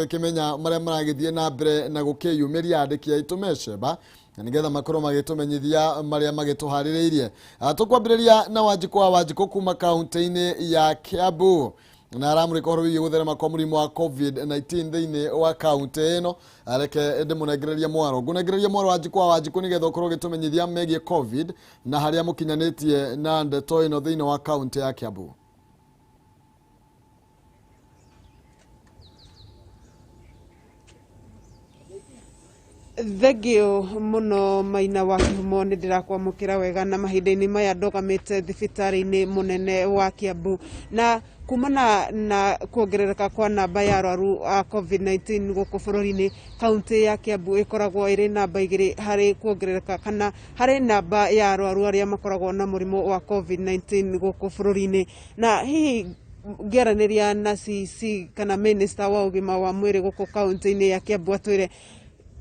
kimenya maria maragithie na mbere na gukiyumiria andiki aitu meceba na nigetha makoro magitumenyithia maria magituhaririirie. Tukwambiriria na Wanjiko kuma kaunti-ini ya Kiambu na aramurika horo wigi gutherema kwa murimu wa COVID-19 thiini wa kaunti ino. Areke ndimunegereria mwaro Wanjiko nigetha ukorwo gitumenyithia megie COVID na haria mukinyanitie na ndeto ino thiini wa kaunti ya Kiambu. Thegio muno Maina wa Kihumo ni ndirakwamukira wega na mahinda-ini maya ndogamite thibitari-ini munene wa Kiambu na kumana na kuongerereka kwa namba ya arwaru a COVID-19 guku bururi-ini. Kaunti ya Kiambu ikoragwo iri namba igiri hari kuongerereka kana hari namba ya arwaru aria makoragwo na murimu wa COVID-19 guku bururi-ini. Na hihi ngiaraniria na CC kana minister wa ugima wa mwiri guku kaunti-ini ya Kiambu atwire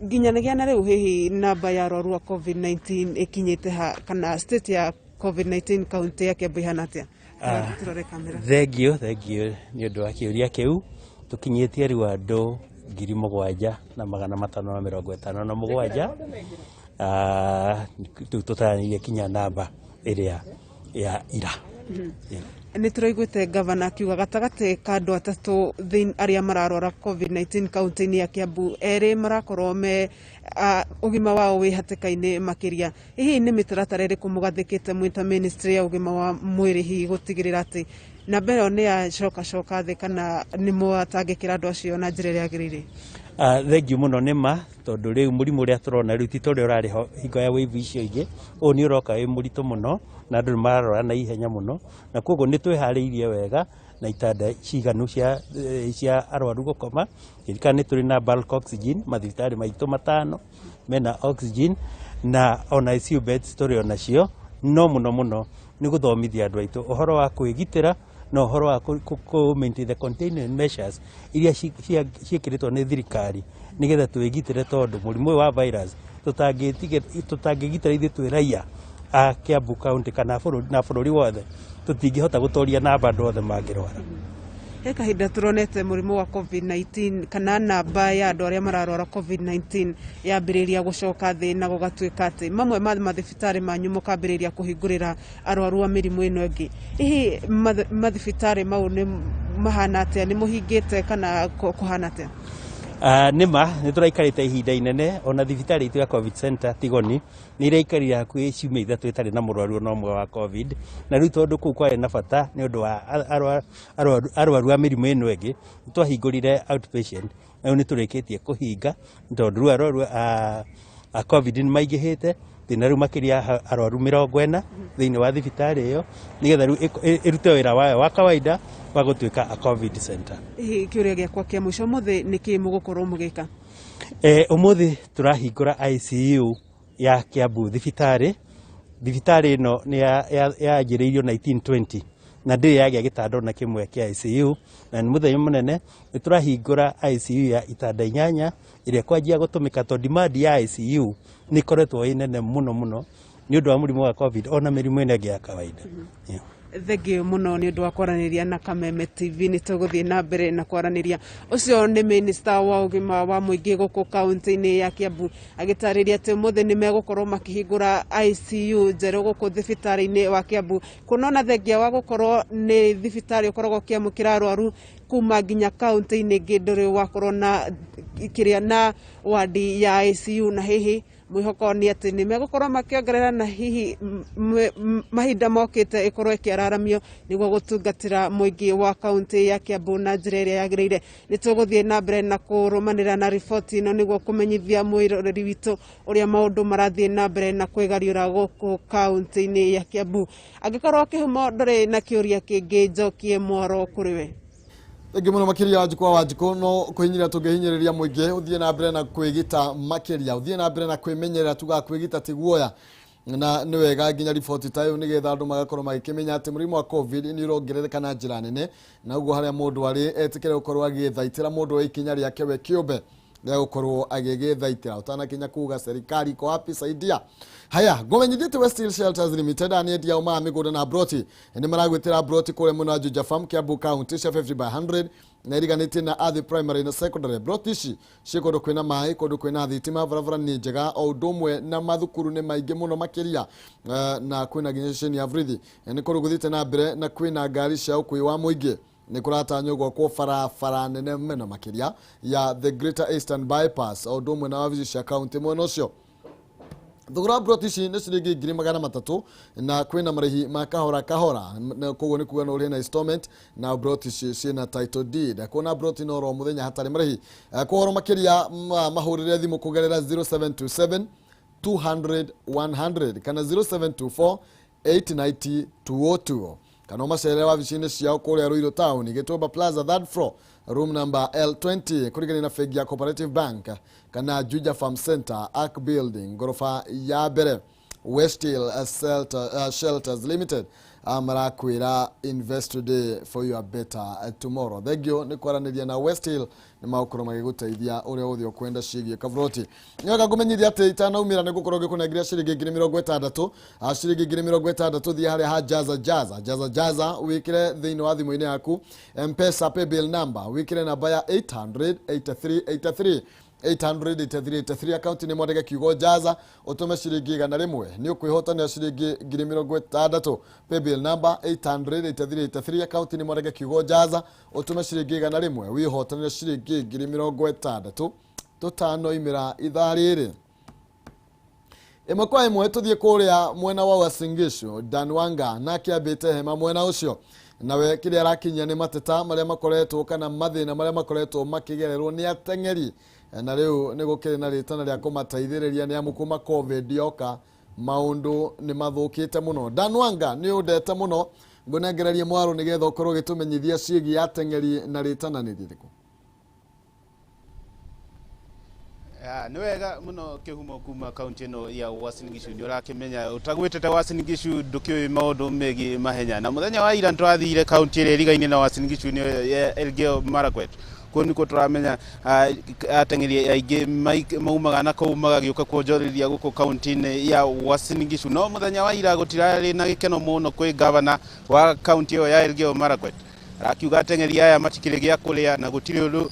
nginyanagia na riu hihi namba ya arwaru a COVID-19 ikinyite ha kana state ya COVID-19 kaunti ya Kiambu ihana atia? Thegio ni undu wa kiuria kiu tukinyitie riu andu 7,557 tutaranirie kinya namba iria ya ira. Ni turaiguite gavana akiuga gatagati ka andu atatu aria mararwara COVID-19 kaunti-ini ya Kiambu eri marakorwo me ugima wao wi hatikaini makiria. Hihi ni mitaratara iriku mugathikite mwita ministry ya ugima wa mwiri hihi gutigirira ati namba iyo ni ya coka thi kana ni mwatangikira andu acio na njira iria yagirire? Thegio muno nima tondu riu murimu uria turona riu tito ria urariho hingo ya wave icio ingi u ni uroka wi muritu muno na andu mararora na ihenya muno na koguo ni twihariirie wega na itanda ciganu cia arwaru gukoma. Kirika ni turi na bulk oxygen mathibitari maitu matano mena oxygen na ona ICU beds turi ona cio. No muno ni guthomithia andu aitu uhoro wa kwigitira no uhoro wa ku maintain the containment measures iria ciikiritwo ni thirikari nigetha twigitire tondu murimu wa virus tutangigitira ithu twi raia a Kiambu county kana bururi wothe tutingihota gutoria namba andu othe mangirwara. He kahinda turonete murimu wa COVID-19 kana namba ya andu aria mararwara COVID-19 yambiriria gucoka thi na gugatuika ati mamwe ma mathibitari manyu mukambiriria kuhingurira arwaru a mirimu ino ingi. Hihi mathibitari mau ni mahana atia, ni muhingite kana kuhana atia? Nima ni turaikarite ihinda inene ona thibitari itu ya COVID center Tigoni ni iraikarire hakuhi ciumia ithatu itari na murwaru no mwe wa COVID na riu tondu kuu kwari na bata ni undu wa arwaru a mirimu ino ingi twahingurire outpatient na ni turikitie kuhinga tondu riu arwaru a COVID ni maingihite thina riu makiria arwaru 40 thiini wa thibitari iyo nigetha riu irute wira wayo wa kawaida wa gutuika a COVID center. Kiuria giakwa kia mwisho muthi niki mugukorwo mugika? Umuthi turahingura ICU ya Kiambu thibitari ino ni yanjiriirio 1920 na ndiri yagia gitanda na kimwe kia ICU na ni muthenya munene ni turahingura ICU ya itanda 8 iria kwanjia gutumika to demand ya ICU ni koretwo inene muno ni undu wa murimu wa COVID ona mirimu ino ya kawaida. Thegio muno ni undu wa kwaraniria na Kameme TV. Ni tuguthie na mbere na kwaraniria. Ucio ni minister wa ugima wa muingi guku kaunti-ini ya Kiambu agitariria ati muthi ni megukorwo makihingura ICU njeru guku thibitari-ini wa Kiambu. Kunona thengia wa gukorwo ni thibitari ukoragwo kiamukira arwaru kuma nginya kaunti-ini ingi nduri wakorwo na kiria na wadi ya ICU na hihi mwihoko ni ati ni megukorwo makiongerera na hihi mahinda mokite ikorwo ikiararamio niguo gutungatira muingi wa kaunti ya Kiambu na njira iria yagirire. Ni tuguthie na mbere na kurumanira na riboti ino niguo kumenyithia mwiroreri witu uria maundu marathie na mbere na kwigariura guku kaunti-ini ya Kiambu. Angikorwo Kihumo nduri na kiuria kingi njokie mwaro kuriwe. Muno makiria Wanjiko no kuhinyira tungihinyiriria muingi uthie na mbere na kwigita makiria uthie na mbere na kwimenyerera tugakwigita tiguoya na ni wega nginya riboti tayo nigetha andu magakorwo magikimenya ati murimu wa COVID ni urongerereka na njira nene na uguo haria mundu ari etikire gukorwo agithaitira mundu wa ikinya riake we kiumbe ya gukorwo agigithaitira utana kinya kuga serikali ko wapi saidia. Haya gomenyithite West Hill Shelters Limited ani ndia uma miguda na broti ni maragwitira broti kule muno Juja Farm Kiambu County chef 50/100 na iriganĩtie na Athi primary na secondary. Broti ici ciĩ kũndũ kwĩna maĩ, kũndũ kwĩna thitima, barabara nĩ njega, o ũndũ ũmwe na mathukuru nĩ maingĩ mũno makĩria, na kwĩna nginya ceceni ya borithi. Nĩ kũndũ gũthiĩte na mbere na kwĩna ngari cia ũkui wa mũingĩ. Nĩ kũratanywo gwakwo barabara nene mũno makĩria ya the Greater Eastern Bypass, o ũndũ ũmwe na wabici cia kaunti mwena ũcio. Thogora broti ici nĩ ciringi 300 na kwĩna marĩhi ma kahora kahora, koguo nĩ kuga no ũrĩhe na installment, na broti ici ciĩna title deed. Kuona broti no ro mũthenya hatarĩ marĩhi. Kũhoro makĩria mahũrĩre thimũ kũgerera 0727 200 100 kana 0724 890 202, kana macerere wabici-inĩ ciao kũrĩa Ruiru Town, Gĩtũmba Plaza 3rd floor, room number L20, kũringana na bengi ya Cooperative Bank, kana Juja Farm Center, Arc Building, gorofa ya mbere. Westhill Shelters Limited marakwĩra invest today for your better tomorrow. Thengio nĩ kwaranĩria na Westhill nĩ magũkorwo magĩgũteithia ũrĩa ũthio kwenda ciĩgiĩ kabroti. Nĩwega kũmenyithia atĩ itanaumĩra nĩ gũkorwo gĩkũnengeria ciringi 60,000, ciringi 60,000 thiĩ harĩa ha jaza wĩkĩre thĩinĩ wa thimũ-inĩ yaku M-Pesa paybill number, wĩkĩre namba ya 800-8383 800-8383, akaunti nĩ mwandĩke kiugo jaza, ũtũme ciringi 100, nĩ ũkwĩhotanĩra ciringi 60,000. Paybill number 800-8383, akaunti nĩ mwandĩke kiugo jaza, ũtũme ciringi 100, wĩhotanĩra ciringi 60,000. Tũtanoimĩra ithaa rĩrĩ. Ĩmwe kwa ĩmwe tũthiĩ kũrĩa mwena wa Uasin Gishu. Dan Wanga nake ambĩte hema mwena ũcio, nawe kĩrĩa arakinyia nĩ mateta marĩa makoretwo kana mathĩna marĩa makoretwo makĩgererwo nĩ ateng'eri, na rĩu nĩ gũkĩrĩ na rĩtana rĩa kũmateithĩrĩria nĩ amu kuma COVID yoka maũndũ nĩ mathũkĩte mũno. Dan Wanga nĩ ũndete mũno, ngũnengererie mwaro nĩgetha ũkorwo gĩtũmenyithia ciĩgiĩ ateng'eri na rĩtana nĩ rĩrĩkũ. Nĩ wega mũno Kihumo kuma kaunti ĩno ya Uasin Gishu. Nĩ ũrakĩmenya ũtagwĩtete Uasin Gishu ndũkĩũĩ maũndũ megiĩ mahenya, na mũthenya wa ira nĩtũrathire kaunti ĩrĩa ĩrigaine na Uasin Gishu nĩ ya Elgeyo Marakwet. Kuo nĩkuo tũramenya ateng'eri aingĩ maumaga na kũu magagĩũka kuonjorithia gũkũ kaunti-inĩ ya Uasin Gishu. No mũthenya wa ira gũtirarĩ na gĩkeno mũno kwĩ gavana wa kaunti ĩyo ya Elgeyo Marakwet. Arakiuga ateng'eri aya matikĩrĩ gĩa kũrĩa na gũtirĩ ũndũ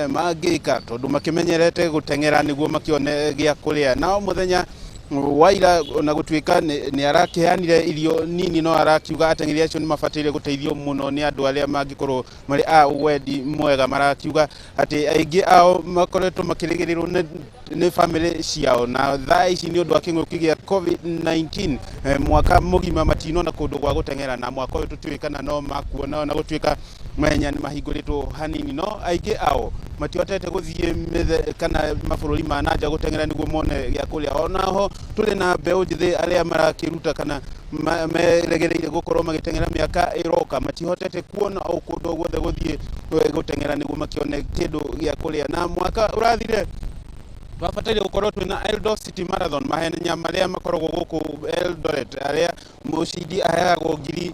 mangĩka tondũ makĩmenyerete gũteng'era nĩguo makĩone gĩa kũrĩa. Nao mũthenya wa ira ona gũtuĩka nĩ arakĩheanire irio nini, no arakiuga ateng'eri acio nĩ mabataire gũteithio mũno nĩ andũ arĩa mangĩkorwo marĩ a wendi mwega. Marakiuga atĩ aingĩ ao makoretwo makĩrĩgĩrĩrwo nĩ famĩlĩ ciao, na thaa ici nĩ ũndũ wa kĩng'ũki gĩa COVID-19 mwaka mũgima matinona kũndũ gwa gũteng'era, na mwaka ũyũ tũtiũĩ kana no makuona na gũtuĩka mahenya nĩ mahingũrĩtwo hanini. No aingĩ ao matihotete gũthiĩ kana mabũrũri ma nanja gũteng'era nĩguo mone gĩa kũrĩa. Onaho tũrĩ na mbeũ njĩthĩ arĩa marakĩruta kana meregereire gũkorwo magĩteng'era mĩaka ĩroka, matihotete kuona o kũndũ guothe gũthiĩ gũteng'era nĩguo makĩone kĩndũ gĩa kũrĩa. Na mwaka ũrathire twabataire gũkorwo twĩna Eldoret City Marathon, mahenya marĩa makoragwo gũkũ Eldoret, arĩa mũcindi aheagwo ngiri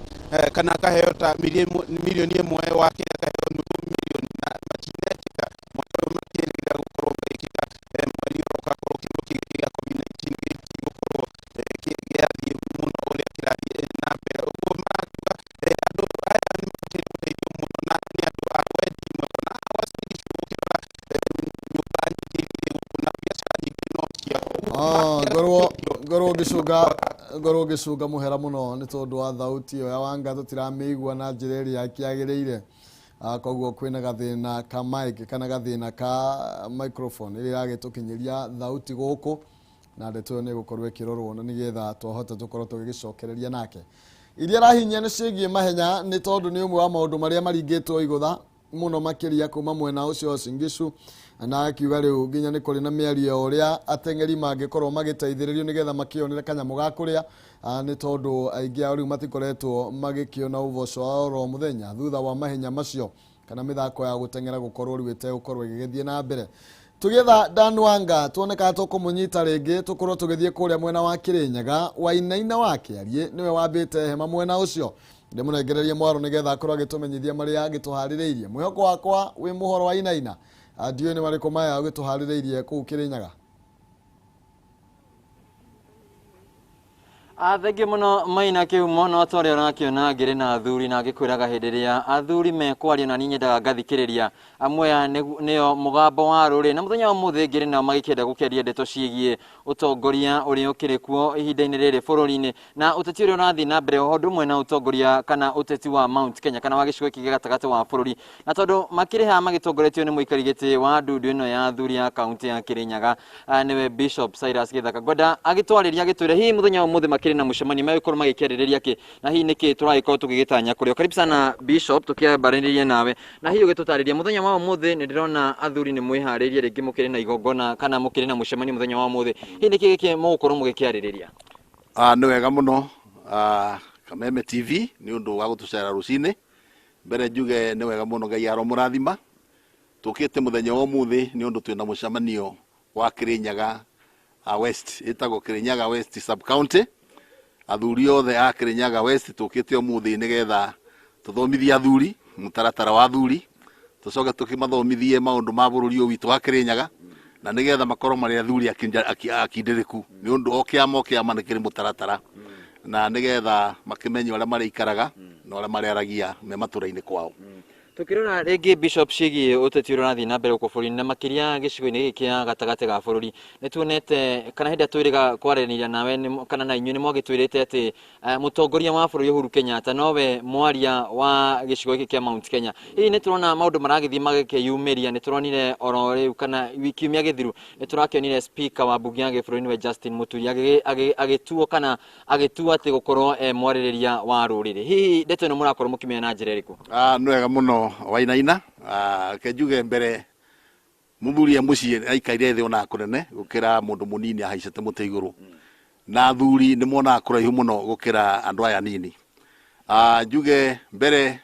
kana akaheo ta milioni ĩmwe wa kĩrĩa akaheo nuthu milioni, na matinekĩka. Mwaka ũyũ makĩrĩgĩrĩra gũkorwo magĩkĩka mweri ũroka, korwo kĩng'ũki gĩa COVID-19 gĩtigũkorwo gĩathiĩ mũno ũrĩa kĩrathiĩ na mbere. Ũguo marakiuga andũ aya nĩ mabataire gũteithio mũno na nĩ andũ a wendi mwega, na Uasin Gishu gũkĩrora nyũmba nyingĩ irĩ gũkũ na biacara nyingĩ no ciao. Ngorwo ngĩcunga mũhera mũno nĩ tondũ wa thauti ĩyo ya Wanga tũtiramĩigua na njĩra ĩrĩa kĩagĩrĩire, koguo kwĩna gathĩna ka mic kana gathĩna ka microphone ĩrĩa ĩragĩtũkinyĩria thauti gũkũ, na ndeto nĩ gũkorwo ĩkĩrorwo na nĩgetha tũhote tũkorwo tũgĩgĩcokereria nake. Iria rahinyia nĩ ciĩgiĩ mahenya nĩ tondũ nĩ ũmwe wa maũndũ marĩa maringĩtwo igũtha mũno makĩria kuma mwena ũcio Uasin Gishu, na akiuga rĩu nginya nĩ kũrĩ na mĩario ũrĩa ateng'eri mangĩkorwo magĩteithĩrĩrio nĩgetha makĩonere kanyamũ ga kũrĩa, nĩ tondũ aingĩ ao rĩu matikoretwo magĩkĩona ũboco wa oro mũthenya thutha wa mahenya macio kana mĩthako ya gũteng'era gũkorwo rĩu ĩtegũkorwo ĩgĩgĩthiĩ na mbere. Tũgĩetha Dan Wanga tuoneka tũkũmũnyita rĩngĩ tũkorwo tũgĩthiĩ kũrĩa mwena wa Kĩrĩnyaga. Wainaina wa Kĩarie nĩwe wambĩte hema mwena ũcio, ndĩmũnengererie mwaro nĩgetha akorwo agĩtũmenyithia marĩa agĩtũharĩrĩirie. Mwĩhoko wakwa wĩ mũhoro wa Inaina, ndiũĩ nĩ marĩkũ maya agĩtũharĩrĩirie kũu Kĩrĩnyaga. Thengi muno Maina Kihumo no tore onakiona ngiri na athuri na ngikwiraga hindi ria athuri mekwaria na ninyendaga ngathikiriria amwe nio mugambo wa ruri na muthenya wa muthi ngiri na magikienda gukeria ndeto ciegie utongoria uri ukiri kuo ihinda-ini riri bururi-ini na uteti uri urathi na mbere hondu mwe na utongoria kana uteti wa Mount Kenya kana wa gicigo kigi gatagati wa bururi na tondu makiri ha magitongoretio ni muikari giti wa ndundu ino ya athuri ya kaunti ya Kirinyaga niwe Bishop Cyrus Githaka Goda agitwariria agitwire hi muthenya wa muthi makiri na mushemani magikoro magikiriria ki na hi niki turagikoro tugigitanya kurio. Karibu sana Bishop, tukiambaririe nawe na hi ugitutariria muthenya wa muthi ni ndirona athuri ni mwiharirie ringi mukiri na igongona kana mukiri na mushemani muthenya wa muthi hi niki giki mugukoro mugikiaririria? Ni wega muno Kameme TV ni undu wa gutucera rucini mbere njuge ni wega muno Ngai aro murathima tukite muthenya wa muthi ni undu twina mucemanio wa Kirinyaga West itago Kirinyaga West sub county athuri othe a Kirinyaga West tukite umuthi nigetha tuthomithie athuri mutaratara wa athuri tucoke tukimathomithie maundu ma bururi witu wa Kirinyaga na nigetha makorwo mari athuri akindiriku ni undu okiama nikiri mutaratara na nigetha makimenya ora mari ikaraga na ora mari aragia me matura-ini kwao. Tukirona regi Bishop Shigi uteti urathi na mbere ukufuri na makiria gicigo-ini giki gatagati ga bururi nituonete kana hinda twiriga kwaraniria nawe kana na inyuĩ ni mwagitwirite ati mutongoria wa bururi Uhuru Kenyatta nowe mwaria wa gicigo giki kia Mount Kenya. Hihi niturona maundu maragithii magikiyumiria nituronire oro riu kana kiumia githiru niturakionire speaker wa bunge ya gibũrũri niwe Justin Muturi agituo kana agitua ati gukorwo mwaririria wa ruriri. Hihi ndeto ino murakorwo mukimenya na njĩra ĩrĩkũ? Nĩ wega mũno Wainaina kenjuge mbere muthuri mucii aikaire thi ona kunene gukira mundu munini ahaicete muti iguru na athuri ni mona kuraihu muno gukira andu aya nini. Njuge mbere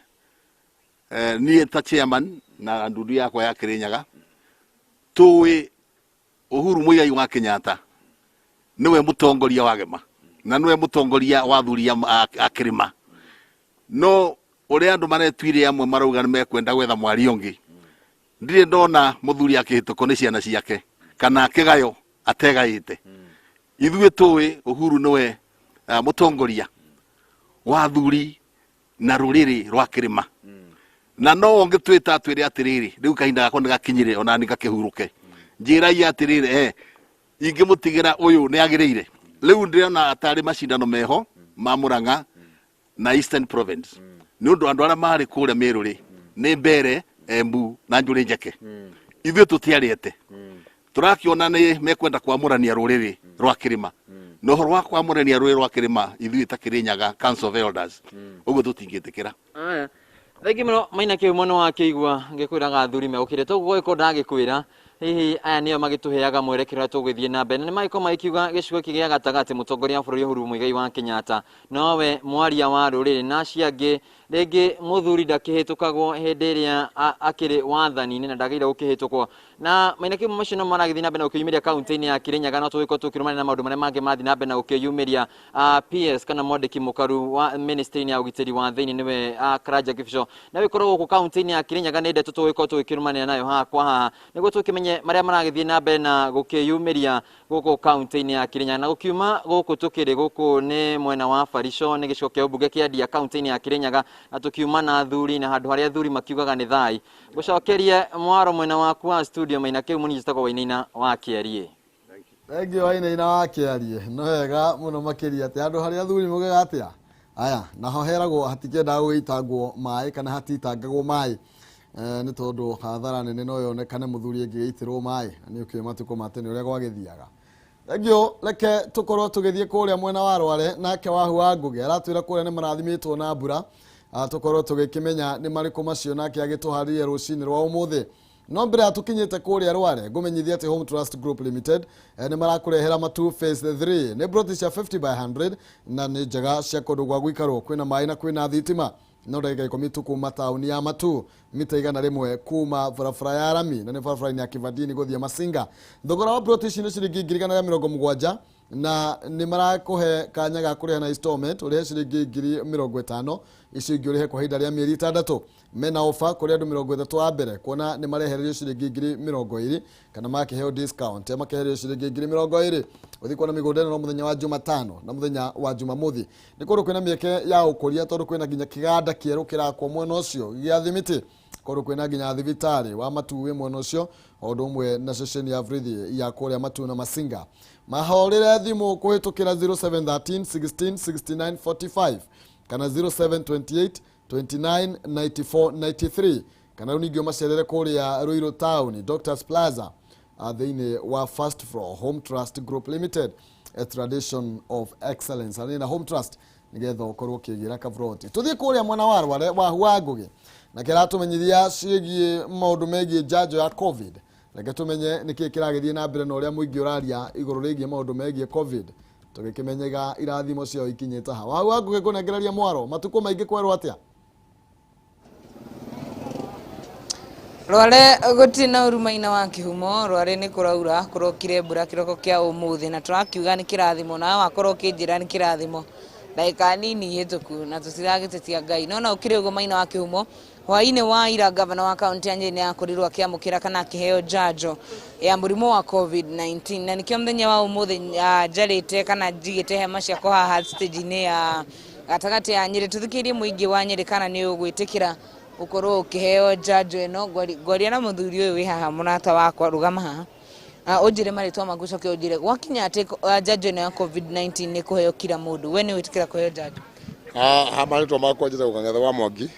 ni ta chairman na ndundu yakwa ya Kirinyaga tuwi Uhuru Muigai wa Kenyatta niwe mutongoria wa gema na niwe mutongoria wa athuri a Kirima no ore andu maretwire amwe marauga nimekwenda gwetha mwari ungi ndire ndona muthuri akihituko ni ciana ciake kana akigayo ategaite ithuĩ tuwi Uhuru niwe mutongoria wa athuri na ruriri rwa Kirima na no ngitwita atwire atiriri riu kahinda gako nigakinyire ona nikakihuruke njirai atiriri ingimutigira uyu ni agirire riu ndirona atari macindano meho ma Murang'a na Eastern Province ni undu andu aria mari kuria Miruri ni mbere Embu na Njuri Njeke ithuĩ tutiariete turakiona ni mekwenda kwamurania ruriri rwa Kirima no rwa kwamurania ruriri rwa Kirima ithuĩ ta Kirinyaga Council of Elders uguo tutingitikira. Thengi muno Maina Kihumo no akigua ngikwiraga athuri megukire tugwiko ndagikwira hihi aya nio magituheaga mwerekero tugithie na mbere ni maiko maikiuga gicigo kigia gatagati mutongoria wa bururi Uhuru Muigai wa Kenyatta nowe mwaria wa ruriri na ciangi ringi muthuri ndakihitukagwo hindi iria akiri wathani-ini na ndageire gukihitukwo na Maina Kihumo macio no maragithi na mbere ukiyumiria kaunti-ini ya Kirinyaga no tugiko tukirumana na maundu maria mangi mathi na mbere na ukiyumiria PS kana mwandiki mukaru wa ministry-ini ya ugitiri wa thiini niwe Karanja Kibisho na wikorwo guku kaunti-ini ya Kirinyaga ni ndeto tugiko tukirumana nayo ha kwa ha niguo tukimenye maria maragithii na mbere na gukiyumiria guku kaunti-ini ya Kirinyaga na gukiuma guku tukiri guku ni mwena wa Barisho ni gicigo kia ubunge kia Ndia kaunti-ini ya Kirinyaga na tukiuma na athuri na handu haria athuri makiugaga ni thai gucokerie mwaro mwena waku wa studio Maina Kihumo ni jitagwo Wainaina wa Kiarie. Thank you Wainaina wa Kiarie no wega muno makiria ati andu haria athuri mugaga atia aya naho heragwo hatikenda gwitangwo mai kana hatitangagwo mai ni tondu hathara nene no yonekane muthuri engiitirwo mai ni ukima tuko matene uria gwagithiaga. Thank you leke tukorwo tugithie kuria mwena wa Rware nake wahu wa Ngugi aratwira kuria ni marathimitwo na mbura tukorwo tugikimenya ni mariku macio nake agituharirie rucini rwa umuthi no mbere atukinyite kuria Rware ngumenyithia ati Home Trust Group Limited ni marakurehera matu phase 3 ni broti cia 50 by 100 na ni njega cia kundu gwa guikarwo kwina mai na kwina thitima no ndagika 10 tu kuma tauni ya Matu mita 100 kuma barabara ya Rami na ni barabara ya Kivandini guthia Masinga thogora wa broti ici ni ciringi 170 na nĩ marakũhe kanya ga kũrĩha na installment ũrĩhe ciringi 50,000 icio ingĩ ũrĩhe kwa ihinda rĩa mĩeri 6. Mena ofa kũrĩ andũ 30 wa mbere kuona nĩ marehererio ciringi 20,000 kana makĩheo discount makĩhererio ciringi 20,000 ũthi kuona mĩgũnda ĩno no mũthenya wa Jumatano na mũthenya wa Jumamothi. Nĩ kũndũ kwĩna mĩeke ya ũkũria tondũ kwĩna nginya kĩganda kĩerũ kĩrakwo mwena ũcio gĩa thimiti, kũndũ kwĩna nginya thibitarĩ wa Matuu mwena ũcio o ũndũ ũmwe na ceceni ya Vrithi ya kũrĩa Matuu na Masinga. Mahorĩre thimũ kũhĩtũkĩra 0713 16 69 45 kana 0728 29 94 93 kana ningĩ macerere kũrĩa Ruiru Town Doctors Plaza thĩinĩ wa First Floor Home Trust Group Limited, a tradition of excellence. Na Home Trust nigetha ũkorwo kĩgĩra kabroti. Tũthiĩ kũrĩa mwana wa Huangũgĩ na kĩratũmenyithia ciĩgiĩ maũndũ megiĩ njanjo ya COVID. Reke tũmenye nĩkĩ kĩragĩthiĩ na mbere na ũrĩa mũingĩ ũraria igũrũ rĩgiĩ maũndũ megiĩ COVID, tũgĩkĩmenyega irathimo ciao ikinyĩte ha. Huangũgĩ kũnengereria mwaro matukũ maingĩ kwerwo atĩa? Rware gutina urumaina wa Kihumo rware ni kuraura kurokire mbura kiroko kia umuthi na turakiuga ni kirathimo na wakorwo kinjira ni kirathimo ndaika nini hituku na tutiragitetia Ngai nona ukire ugo Maina wa Kihumo hwaine wa ira gavana wa kaunti ya Nyeri akurirwo akiamukira kana kiheo njanjo ya murimu wa COVID-19 na nikio mthenya wa umuthi njarite kana njigite hema cia haha stage ni ya gatagati ya Nyeri tuthikirie muingi wa Nyeri kana ni ugwitikira ukorwo ukiheo njanjo ino ngoria na muthuri uyu wi haha munata wakwa rugama haha unjire maritwa magucoke unjire gwakinya ati njanjo ino ya COVID-19 ni kuheo kila mundu we ni witikira kuheo njanjo maritwa makwa njira ukangetha wa Mwangi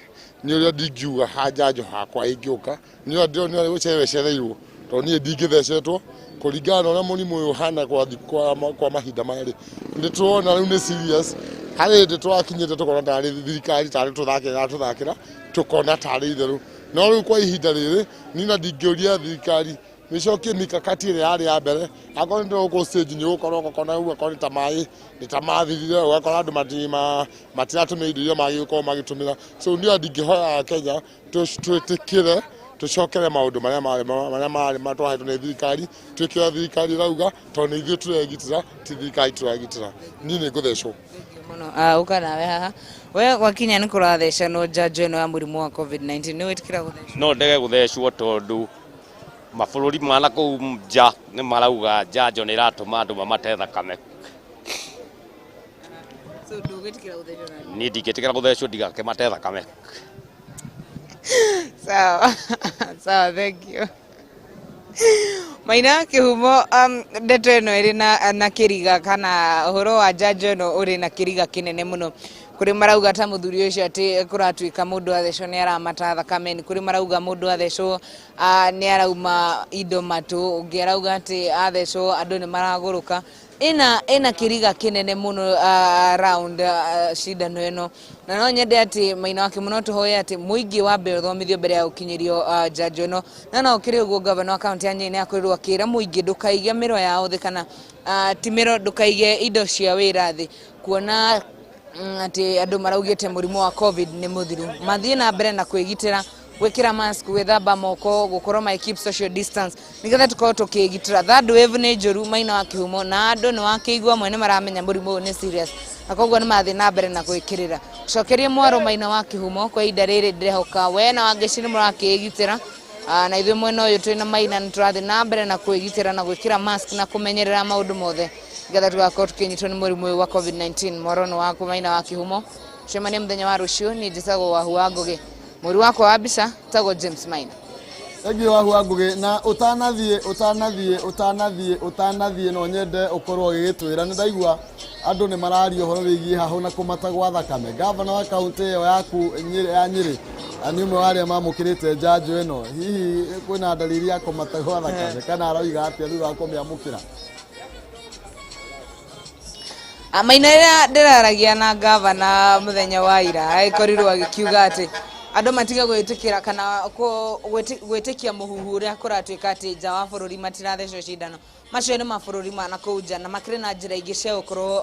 ni uria ndingiuga ha njanjo hakwa ingiuka ni uria ni gucereirwo to ni ndingithecetwo kuringana na uria murimu uyu hana kwa mahinda mari ndi tuona riu ni serious hari ndi twakinyite tukona tari thirikari tari tuthakira tukona tari itheru no riu kwa ihinda riri nina ndingĩũria thirikari nicokie mikakati ĩrĩa yarĩ ya mbere akorwo nĩ gũkũ stage nĩ gũkorwo gũkona ũguo akorwo nĩ ta mathirire ũgakora andũ matiratũmĩra indo iria magĩgũkorwo magĩtũmĩra so niĩ ndingĩhoya Kenya twĩtĩkĩre tucokere maundu marĩa matwahetwo nĩ thirikari twĩkĩra thirikari rauga tondũ nĩ ithuĩ tũregitĩra ti thirikari tũregitĩra niĩ nĩ ngũthecwo uka nawe haha we gwakinya nĩ kũratheca no njanjo ĩno ya mũrimũ wa COVID-19 nĩ wĩtĩkĩra gũthecwo no ndege gũthecwo tondũ mabũrũri mana kũu nja nĩ marauga njanjo nĩ ĩratũma andũ mamate thakame so ndũgwĩtĩkĩra gũthecwo niĩ ndingĩtĩkĩra gũthecwo ndigakĩmate thakame sawa thank you Maina Kihumo ndeto ĩno ĩrĩ na kĩriga kana ũhoro wa njanjo ĩno ũrĩ na kĩriga kĩnene mũno kuri marauga ta muthuri ucio ati kuratuika mundu athecwo ni aramata thakame ni kuri marauga mundu athecwo ni arauma indo matu ungi arauga ati athecwo andu ni maraguruka ina kiriga kinene muno around shidano ino na no nyende ati Maina wake muno tuhoye ati muingi wa mbere thomithio mbere ya ukinyirio njanjo ino na no kiri ugo governor account ya Nyeri akurirwo akira muingi ndukaige miro yao thi kana timiro ndukaige indo cia wira thi kuona ati andu maraugite murimu wa COVID ni muthiru mathie na mbere na kwigitira gwikira mask gwithamba moko gukorwo ma keep social distance nigetha tukorwo tukigitira third wave ni njuru Maina wa Kihumo na andu ni wakigwa mwene maramenya murimu ni serious akogwa ni mathie na mbere na gwikirira cokerie mwaro Maina wa Kihumo kwa ihinda riri ndirehoka we na wangeci ni murakigitira na ithuĩ mwena ũyũ twĩna Maina nĩ tũrathiĩ na mbere na kwĩgitĩra na gwĩkĩra mask na kũmenyerera maũndũ mothe nĩgetha tũgakorwo tũkĩnyitwo nĩ mũrimũ ũyũ wa COVID-19 mwaro-inĩ waku Maina wa Kihumo cemania mũthenya wa rũciũ niĩ njĩtagwo Wahua Ngũgĩ mũri wakwa wa mbica tagwo James Maina Egi Wahua Ngũgĩ na ũtanathiĩ no nyende ũkorwo ũgĩgĩtwĩra nĩ ndaigua andũ nĩ mararia ũhoro wĩgiĩ hahũ na kũmata gwa thakame gavana wa kaunti ĩyo yaku ya Nyeri ani umwe wale mamukirite njanjo ino hihi kwina dalili ya kũmata gwa thakame kana arauga atĩa thutha wa kũmĩamũkĩra Maina rĩrĩa ndĩraragia na gavana mũthenya wa ira akorirwo agĩkiuga atĩ andũ matiga gwĩtĩkĩra kana gwĩtĩkia mũhuhu ũrĩa kũratuĩka atĩ nja wa bũrũri matirathecwo cindano macio nĩ mabũrũri mana kũu nja na makĩrĩ na njĩra ingĩ cia gũkorwo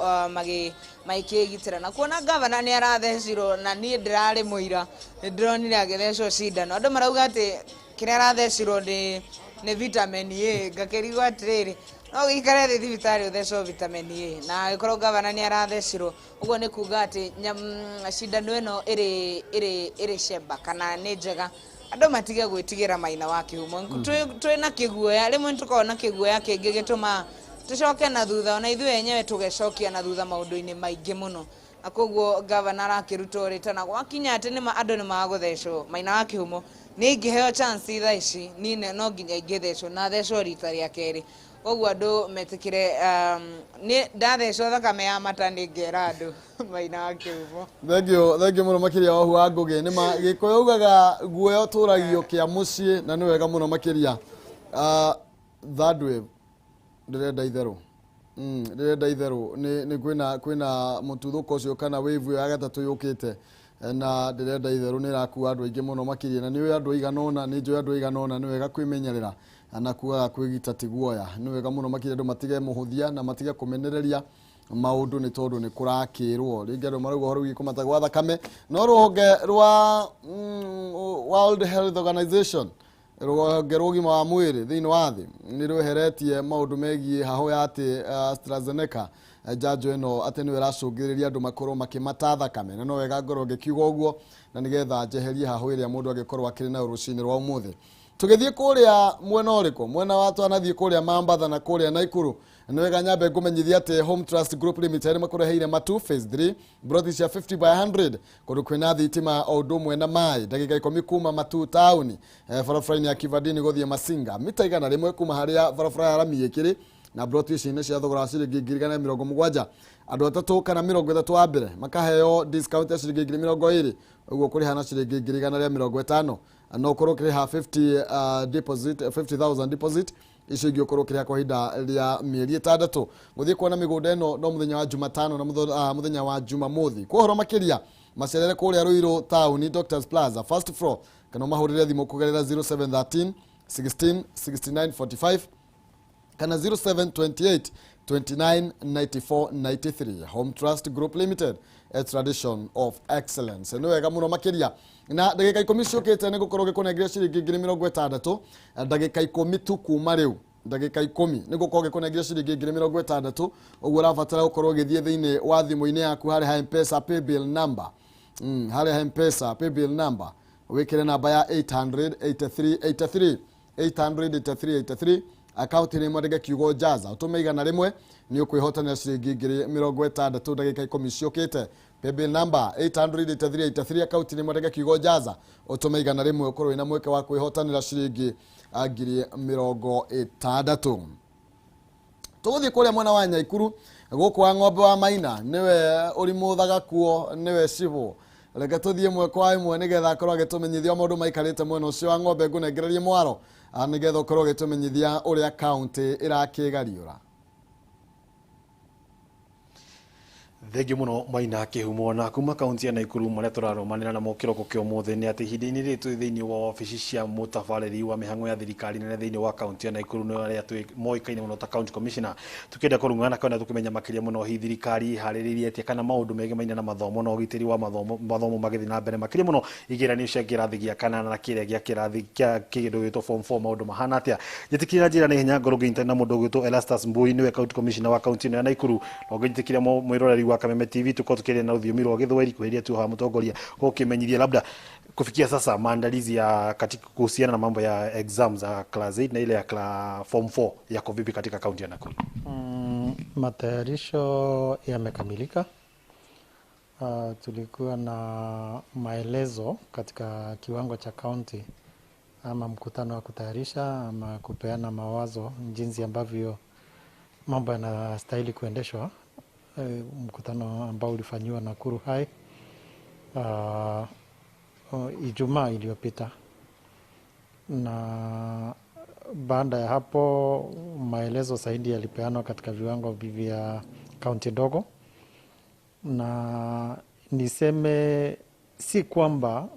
magĩkĩgitĩra na kuona gavana nĩ arathecirwo na niĩ ndĩrarĩ mũira nĩ ndĩronire agĩthecwo cindano andũ marauga atĩ kĩrĩa arathecirwo nĩ nĩ vitamin A ngakĩrigwo atĩrĩrĩ no gĩikare thĩ thibitarĩ ũthecwo vitamin A na agĩkorwo gavana nĩ arathecirwo ũguo nĩ kuga atĩ cindano ĩno ĩrĩ cemba kana nĩ njega andũ matige gwĩtigĩra Maina wa Kihumo twĩ na kĩguoya rĩmwe tũkorwo na kĩguoya kĩngĩ gĩtũma tũcoke na thutha ona ithuĩ enyewe tũgecokia na thutha maũndũ-inĩ maingĩ mũno na koguo gavana arakĩruta ũrĩtana gwakinya atĩ andũ nĩ magũthecwo Maina wa Kihumo nĩ ingĩheo chance thaa ici nine no nginya ingĩthecwo na thecwo rita rĩa kerĩ koguo andũ metĩkĩre ndathecwo thakame ya mata nĩ ngera andũ Maina wa Kihumo thengio mũno makĩria wahu wa ngũgĩ nĩ ma gĩkũyũ ugaga guoya ũtũragio kĩa mũciĩ na nĩ wega mũno makĩria third wave ndĩrenda itherũ nĩ kwĩna mũtuthũko ũcio kana wave ĩyo ya gatatũ yũkĩte na ndĩrenda itherũ nĩ ĩrakua andũ aingĩ mũno makĩria na nĩ andũ aigana ũna nĩ njũĩ andũ aigana ũna nĩ wega kwĩmenyerera na kuaga kwĩgita ti guoya nĩ wega mũno makĩria andũ matige mũhũthia na matige kũmenereria maũndũ nĩ tondũ nĩ kũrakĩrwo rĩngĩ andũ marauga ũhoro wĩgiĩ kũmata gwa thakame no rũhonge rwa World Health Organization rũhonge rwa ũgima wa mwĩrĩ thĩinĩ wa thĩ nĩ rweheretie maũndũ megiĩ hahũ ya atĩ AstraZeneca njanjo ĩno atĩ nĩyo ĩracũngĩrĩria andũ makorwo makĩmata thakame na no wega ngorwo ngĩkiuga ũguo na nĩgetha njeherie hahũ ĩrĩa mũndũ angĩkorwo akĩrĩ nayo rũcinĩ rwa ũmũthĩ tũgĩthiĩ kũrĩa mwena ũrĩkũ mwena wa twanathiĩ kũrĩa Mambatha na kũrĩa Naikuru nĩ wega nyambe ngũmenyithia atĩ Home Trust Group Limited makũreheire matu phase 3 broti cia 50 by 100 kũndũ kwĩna thitima o ũndũ ũmwe na maĩ ndagĩka 10 kuma matu taũni barabara-inĩ ya Kivandini gũthiĩ Masinga mita 100 kuma harĩa barabara ya Rami ĩkĩrĩ na broti ici nĩ cia thogora wa ciringi 170 andũ atatũ kana 30 wa mbere makaheo discount ya ciringi 20 ũguo kũrĩha na ciringi 150 no ũkorwo ũkĩrĩha 50,000 deposit icio ingĩ ũkorwo ũkĩrĩha kwa ihinda rĩa mĩeri 6 gũthiĩ kuona mĩgũnda ĩno no mũthenya wa Jumatano na mũthenya wa Jumamothi kwa ũhoro makĩria macerere kũrĩa Ruiru taũni Doctors Plaza first floor kana mahũrĩre thimũ kũgerera 0713 16 69 45 kana 0728 29 94 93 Home Trust Group Limited a tradition of excellence nĩ wega mũno makĩria na ndagĩka 10 ciũkĩte nĩ gũkorwo gĩkũnengeria ciringi 60 ndagĩka 10 tu kuma rĩu ndagĩka 10 nĩ gũkorwo gĩkũnengeria ciringi 60 ũguo ũrabatara gũkorwo ũgĩthiĩ thĩinĩ wa thimũ-inĩ yaku harĩ ha M-Pesa paybill number harĩ ha M-Pesa paybill number wĩkĩre namba ya 883 883 account nĩ mwandĩke kiugo jaza ũtũme igana rĩmwe nĩ ũkwĩhotanĩra ciringi 60 ndagĩka 10 ciũkĩte paybill number 883 account nĩ mwandĩke kiugo jaza ũtũme igana rĩmwe ũkorwo wĩna mweke wa kwĩhotanĩra ciringi 60 tũgũthiĩ kũrĩa mwena wa Nyaikuru gũkũ wa ng'ombe wa Maina nĩwe ũrimũthaga kuo nĩwe cibũ reke tũthiĩ ĩmwe kwa ĩmwe nĩgetha akorwo agĩtũmenyithia maũndũ maikarĩte mwena ũcio wa ng'ombe ngũnengererie mwaro nĩgetha ũkorwo ũgĩtũmenyithia ũrĩa kaunti ĩrakĩgariũra Thengi muno Maina Kihumo na kuma kaunti ya Naikuru marĩa tũraromanĩra namo kĩroko kĩa ũmũthĩ nĩ atĩ ihinda-inĩ rĩrĩ thĩinĩ wa ofici cia mũtabarĩri wa mĩhang'o ya thirikari nene thĩinĩ wa kaunti ya Naikuru nĩ arĩa moĩkaine mũno ta county commissioner tũkĩenda kũrũngana kana tũkĩmenya makĩria mũno hi thirikari harĩrĩrie atĩa kana maũndũ megiĩ na mathomo na ũgitĩri wa mathomo magĩthiĩ na mbere makĩria mũno igeranio cia kĩrathi gĩa kana na kĩrĩa gĩa kĩrathi kĩa kĩndũ gĩtwo form 4 maũndũ mahana atĩa njĩtĩkĩra njĩra nĩ hinya ngorwo ngĩnyita na mũndũ gĩtwo Elastus Mbui nĩwe county commissioner wa kaunti ya Naikuru na ngĩnyitĩkĩra mwĩroreri wa Kameme TV tukiria na rũthiomi rwa Gĩthwaĩri kuheria tu ha mũtongoria ũkĩmenyithia labda kufikia sasa maandalizi ya katika kuhusiana na mambo ya exams za class 8 na ile ya form 4 yako vipi katika kaunti ya Nakuru? Matayarisho yamekamilika. Tulikuwa na maelezo katika kiwango cha kaunti ama mkutano wa kutayarisha ama kupeana mawazo jinsi ambavyo mambo yanastahili kuendeshwa. Mkutano ambao ulifanywa Nakuru High Ijumaa iliyopita, na baada ya hapo maelezo zaidi yalipeanwa katika viwango vya kaunti dogo, na niseme si kwamba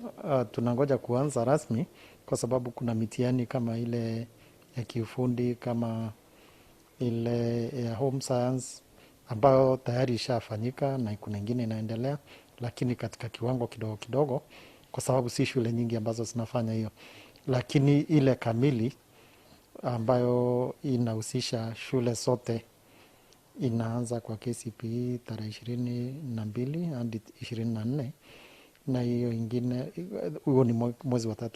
tunangoja kuanza rasmi kwa sababu kuna mitihani kama ile ya kiufundi kama ile ya home science ambayo tayari ishafanyika na kuna nyingine inaendelea, lakini katika kiwango kidogo kidogo kwa sababu si shule nyingi ambazo zinafanya hiyo. Lakini ile kamili ambayo inahusisha shule zote inaanza kwa KCPE tarehe 22 hadi 24, na hiyo ingine, huo ni mwezi wa 3,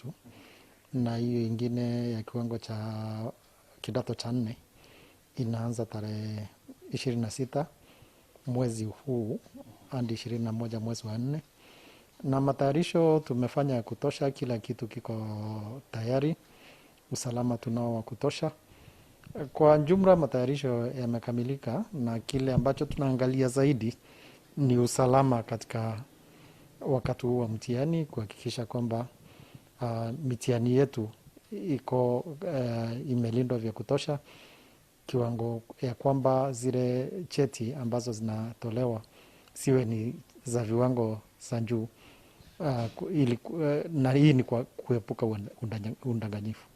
na hiyo ingine ya kiwango cha kidato cha 4 inaanza tarehe 26 mwezi huu hadi 21 mwezi wa 4. Na matayarisho tumefanya ya kutosha, kila kitu kiko tayari, usalama tunao wa kutosha. Kwa jumla matayarisho yamekamilika, na kile ambacho tunaangalia zaidi ni usalama katika wakati huu wa mtihani, kuhakikisha kwamba mitihani yetu iko imelindwa vya kutosha, kiwango ya kwamba zile cheti ambazo zinatolewa siwe ni za viwango za juu, na hii ni kwa kuepuka undanganyifu.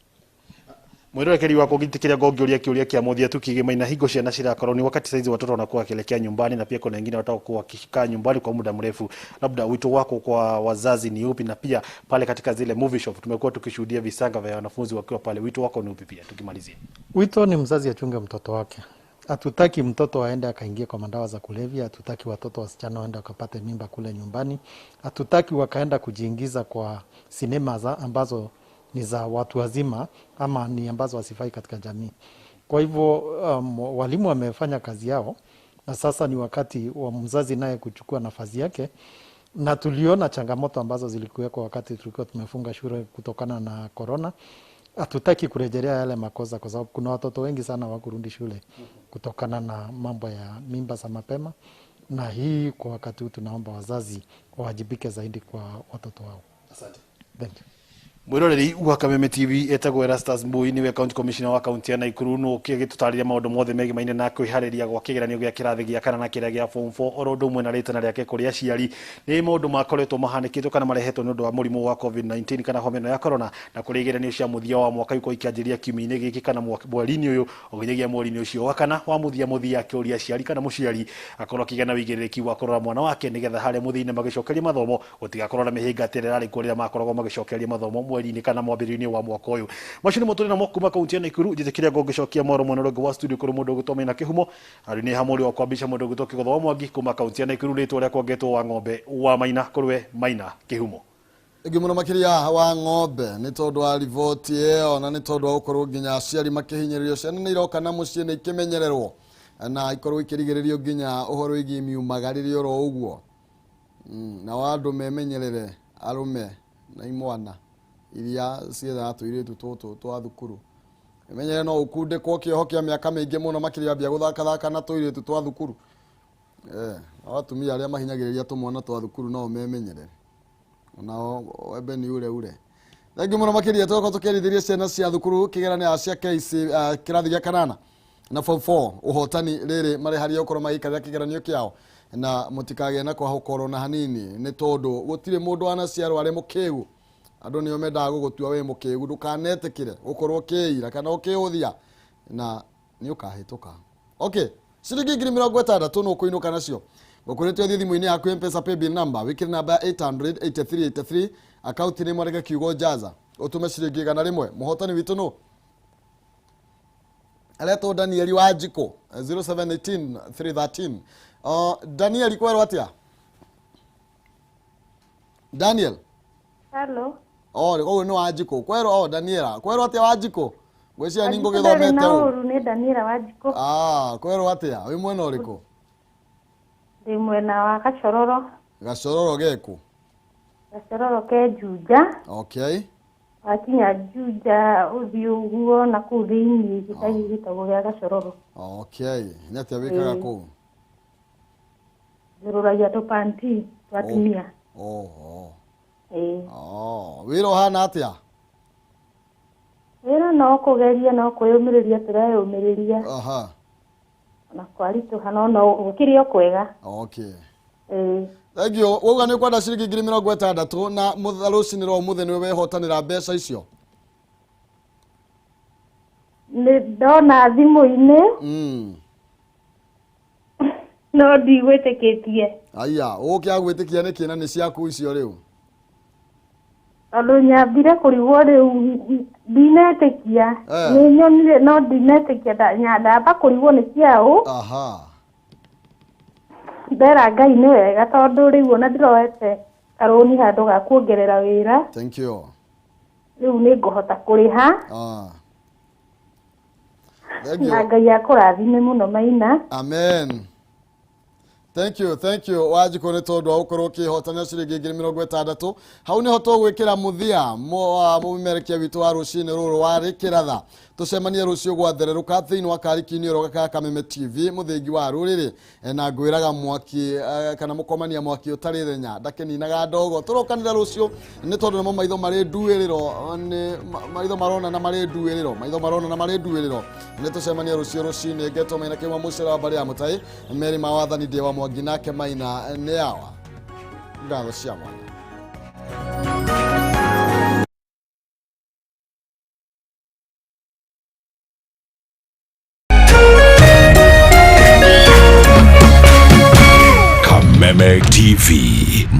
Mwirekeri wako gitikiria ngongioria kiuria kia muthia tukige Maina hingo ciana cirakorwo ni wakati saizi watoto wanakuwa wakielekea nyumbani, na pia kuna wengine watakuwa wakikaa nyumbani kwa muda mrefu. Labda wito wako kwa wazazi ni upi? Na pia pale katika zile movie shop tumekuwa tukishuhudia visanga vya wanafunzi wakiwa pale, wito wako ni upi? Pia tukimalizia, wito ni mzazi achunge mtoto wake. Hatutaki mtoto aende akaingia kwa madawa za kulevya, hatutaki watoto wasichana waende wakapate mimba kule nyumbani, hatutaki wakaenda kujiingiza kwa sinema ambazo ni za watu wazima ama ni ambazo wasifai katika jamii. Kwa hivyo walimu wamefanya kazi yao, na sasa ni wakati wa mzazi naye kuchukua nafasi yake. Na tuliona changamoto ambazo zilikuweko wakati tulikuwa tumefunga shule kutokana na corona. Hatutaki kurejelea yale makosa, kwa sababu kuna watoto wengi sana wakurudi shule kutokana na mambo ya mimba za mapema. Na hii kwa wakati huu tunaomba wazazi wawajibike zaidi kwa watoto wao. Asante. Thank you. Mwiroreri wa Kameme TV etagwo Erastus Mbui niwe county commissioner wa county ya Nakuru, no kigitutariria maundu mothe megi Maina na kwihariria gwa kigeranio gia kirathi gia kana na kiria gia form 4 orondo mwe na ritana riake kuri aciari ni maundu makoretwo mahanikitwo kana marehetwo ni undu wa murimu wa COVID-19 kana homeno ya corona, na kuri igeranio cia muthia wa mwaka iko ikianjiria kiumia giki kana mweri-ini uyu oginyagia mweri-ini ucio wa kana wa muthia kiuria aciari kana muciari akorwo kigena wigiririki wa kurora mwana wake nigetha haria muthia-ini magicokeria mathomo gutigakorwo na mihinga tererari kuria makoragwo magicokeria mathomo mweri-ini kana mwambĩrĩrio-inĩ wa mwaka ũyũ. Macio nĩmo tũrĩ namo kuma kaunti ya Nakuru. Njĩtĩkĩria ngũgĩcokia moro mwena ũrĩa ũngĩ wa studio kũrĩ mũndũ ũgĩtwo Maina Kihumo, arĩ nĩ hamwe wa kwambisha mũndũ ũgĩtwo Kĩgotho wa Mwangi kuma kaunti ya Nakuru, rĩtwa rĩa kuongetwo wa ng'ombe wa Maina kũrwe Maina Kihumo. Ĩngĩ mũno makĩria wa ng'ombe nĩ tondũ wa riboti ĩyo, na nĩ tondũ wa gũkorwo nginya aciari makĩhinyĩrĩrio, ciana nĩ iroka na mũciĩ nĩ ikĩmenyererwo na ikorwo ikĩrigĩrĩrio nginya ũhoro wĩgiĩ miumagarĩre oro ũguo, na andũ memenyerere arũme na imwana iria cietha tũirĩtu tũtũ twa thukuru. Menyere no ũkundĩkwo kĩoho kĩa mĩaka mĩingĩ mũno makĩria ambia gũthaka na tũirĩtu twa thukuru. Atumia arĩa mahinyagĩrĩria tũmwana twa thukuru no memenyerere, nao wembe ni ure. Thengi mũno makĩria tũgũkorwo tũkĩarithĩria ciana cia thukuru kĩgeranio cia kĩrathi gĩa kanana na form 4 ũhotani rĩrĩ marĩ harĩa gũkorwo magĩikarĩra kĩgeranio kĩao, na mũtikagĩe na kwahũkorwo na hanini, nĩ tondũ gũtirĩ mũndũ wanaciarwo arĩ mũkĩgu. Andũ nĩo mendaga gũgũtua wĩ mũkĩgu, ndũkanetĩkĩre ũkorwo ũkĩĩira kana ũkĩũthia na nĩ ũkahĩtũka. Okay, ciringi 60,000 no kũinũka nacio gũkũrĩtio thimũ-inĩ yaku M-Pesa paybill number, wĩkĩre namba 800-8383, akaunti nĩ mwareke kiugo jaza, ũtũme ciringi 100. Mũhotani witũ no aletwo Daniel wa Jiko 0718-313. Daniel kwerwo atia? Daniel. Hello. Koguo nĩ wa Jiko. Kwerwo Daniela. Kwerwo atia wa Jiko? Gwĩcia ningo gĩthomete ũũ. Nĩ Daniela wa Jiko. Kwerwo atia? Wĩ mwena ũrĩkũ? Ndĩ mwena wa Gacororo. Gacororo gekũ? Gacororo ke Juja. Okay. Wakinya Juja ũthiĩ ũguo na kũu thĩinĩ gĩcagi gĩtagwo gĩa Gacororo. Okay. Nĩ atĩa wĩkaga kũu? Njũrũragia tũpanti twa atumia. Wĩra ũhana atĩa? Wĩra no kũgeria no kwĩyũmĩrĩria tũreyũmĩrĩria. Na kwaritũha no gũkĩrĩ o kwega. Okay. Thank you. Wauga nĩ ũkwenda ciringi 60,000 na rũcinĩ rwa ũmũthĩ nĩwe wehotanĩra mbeca icio? Nĩ ndona thimũ-inĩ. No ndigwĩtĩkĩtie. Aya, ũkĩa gwĩtĩkia nĩ kĩna nĩ ciaku icio rĩu? Alo nyambire kurigwo riu ndinetekia ni nyonire no ndinetekia nyandamba kurigwo ni kiao. Aha. Ndera Ngai ni wega tondu riu ona ndiroete karoni handu ga kuongerera wira. Thank you. Riu ni nguhota kuriha. Thank you. Na Ngai akurathime muno Maina. Amen. Thank you. Wajiko ni tondu ukorwo ukihotana ciringi 60,000. Hau ni hoto gwikira muthia mumerekia witu wa rucini ruru wari kiratha. Tucemanie rucio gwathererũka thiini wa kariki-inĩ oro gaka Kameme TV muthingi wa ruriri na ngwiraga mwaki kana mukomania mwaki utari thenya ndakininaga ndogo turokanira rucio ni tondu nimo maitho mari nduiriro ni maitho marona na mari nduiriro ni tucemanie rucio rucini ngeto Maina Kihumo mucera bari ya mutai meri mawathani die wa mwangi nake Maina ni yawa ngatho cia mwana. Kameme TV.